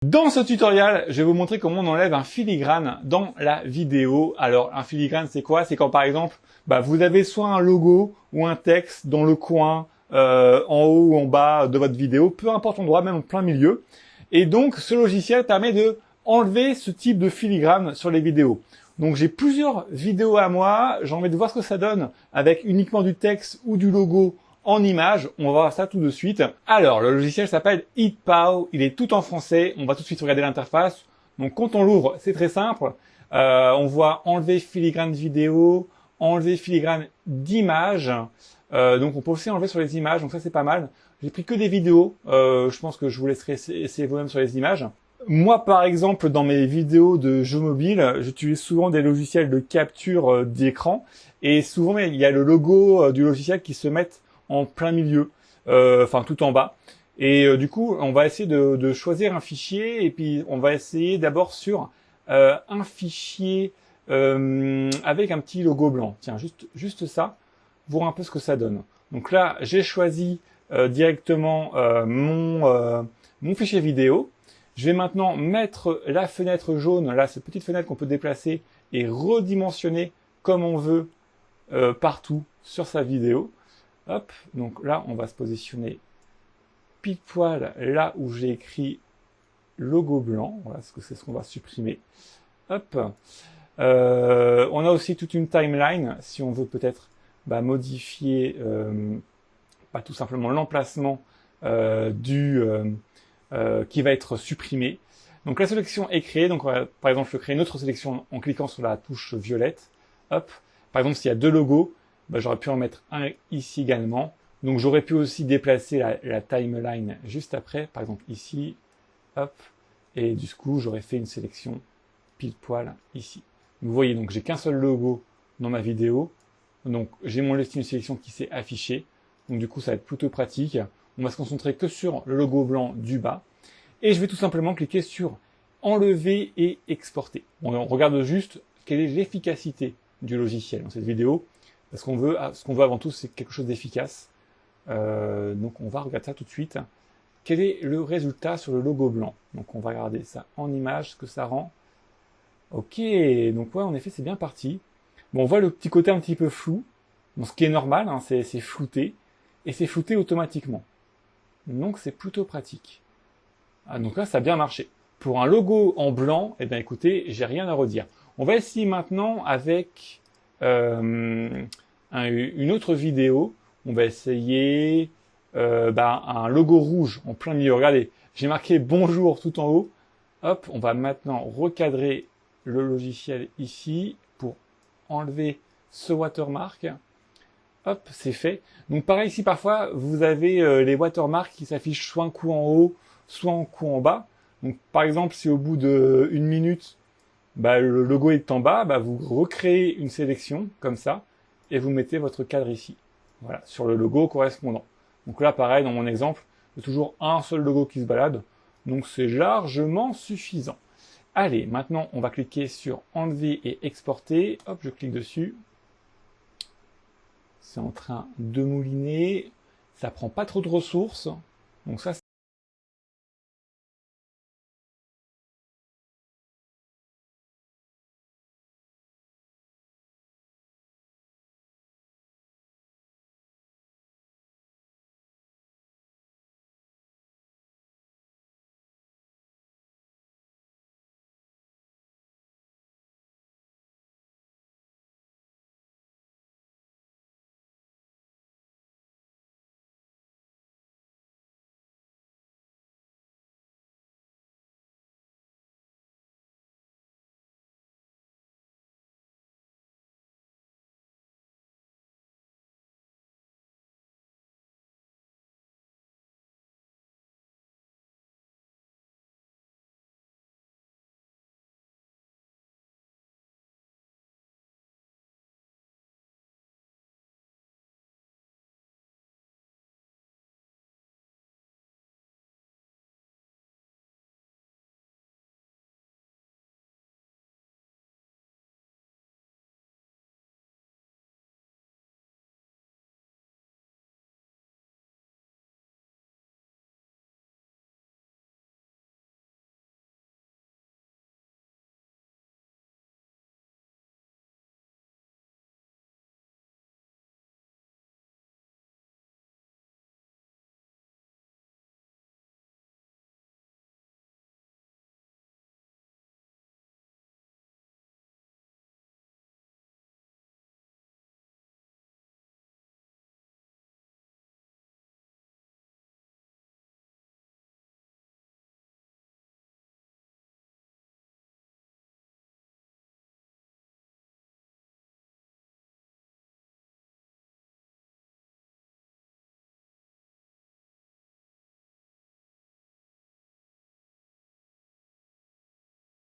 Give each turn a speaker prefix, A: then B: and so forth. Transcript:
A: Dans ce tutoriel, je vais vous montrer comment on enlève un filigrane dans la vidéo. Alors, un filigrane, c'est quoi? C'est quand, par exemple, vous avez soit un logo ou un texte dans le coin, en haut ou en bas de votre vidéo, peu importe l'endroit, même en plein milieu. Et donc, ce logiciel permet de enlever ce type de filigrane sur les vidéos. Donc, j'ai plusieurs vidéos à moi. J'ai envie de voir ce que ça donne avec uniquement du texte ou du logo en image. On va voir ça tout de suite. Alors, le logiciel s'appelle HitPow. Il est tout en français. On va tout de suite regarder l'interface. Donc, quand on l'ouvre, c'est très simple. On voit enlever filigrane vidéo, enlever filigrane d'image. Donc, on peut aussi enlever sur les images. Donc, ça, c'est pas mal. J'ai pris que des vidéos. Je pense que je vous laisserai essayer vous-même sur les images. Moi, par exemple, dans mes vidéos de jeux mobiles, j'utilise souvent des logiciels de capture d'écran. Et souvent, il y a le logo du logiciel qui se met en plein milieu, enfin tout en bas. Et du coup, on va essayer de choisir un fichier et puis on va essayer d'abord sur un fichier avec un petit logo blanc. Tiens, juste ça, voir un peu ce que ça donne. Donc là, j'ai choisi directement mon fichier vidéo. Je vais maintenant mettre la fenêtre jaune, là, cette petite fenêtre qu'on peut déplacer et redimensionner comme on veut partout sur sa vidéo. Hop, donc là, on va se positionner pile poil là où j'ai écrit logo blanc. Voilà, parce que c'est ce qu'on va supprimer. Hop. On a aussi toute une timeline, si on veut peut-être modifier tout simplement l'emplacement qui va être supprimé. Donc la sélection est créée. Donc par exemple, je crée une autre sélection en cliquant sur la touche violette. Hop. Par exemple, s'il y a deux logos, j'aurais pu en mettre un ici également. Donc j'aurais pu aussi déplacer la timeline juste après, par exemple ici, hop, et du coup j'aurais fait une sélection pile poil ici. Vous voyez, donc j'ai qu'un seul logo dans ma vidéo, donc j'ai mon listing de sélection qui s'est affiché, donc du coup ça va être plutôt pratique. On va se concentrer que sur le logo blanc du bas, et je vais tout simplement cliquer sur enlever et exporter. On regarde juste quelle est l'efficacité du logiciel dans cette vidéo. Parce qu'on veut, ce qu'on veut avant tout, c'est quelque chose d'efficace. Donc on va regarder ça tout de suite. Quel est le résultat sur le logo blanc? Donc on va regarder ça en image, ce que ça rend. Ok, donc ouais, en effet, c'est bien parti. Bon, on voit le petit côté un petit peu flou. Bon, ce qui est normal, hein, c'est flouté. Et c'est flouté automatiquement. Donc c'est plutôt pratique. Ah, donc là, ça a bien marché. Pour un logo en blanc, eh bien écoutez, j'ai rien à redire. On va essayer maintenant avec une autre vidéo. On va essayer un logo rouge en plein milieu. Regardez, j'ai marqué bonjour tout en haut. Hop, on va maintenant recadrer le logiciel ici pour enlever ce watermark. Hop, c'est fait. Donc pareil ici, parfois, vous avez les watermarks qui s'affichent soit un coup en haut, soit un coup en bas. Donc par exemple, si au bout d'1 minute, le logo est en bas, vous recréez une sélection comme ça et vous mettez votre cadre ici. Voilà, sur le logo correspondant. Donc là, pareil, dans mon exemple, il y a toujours un seul logo qui se balade. Donc c'est largement suffisant. Allez, maintenant, on va cliquer sur enlever et exporter. Hop, je clique dessus. C'est en train de mouliner. Ça prend pas trop de ressources. Donc ça,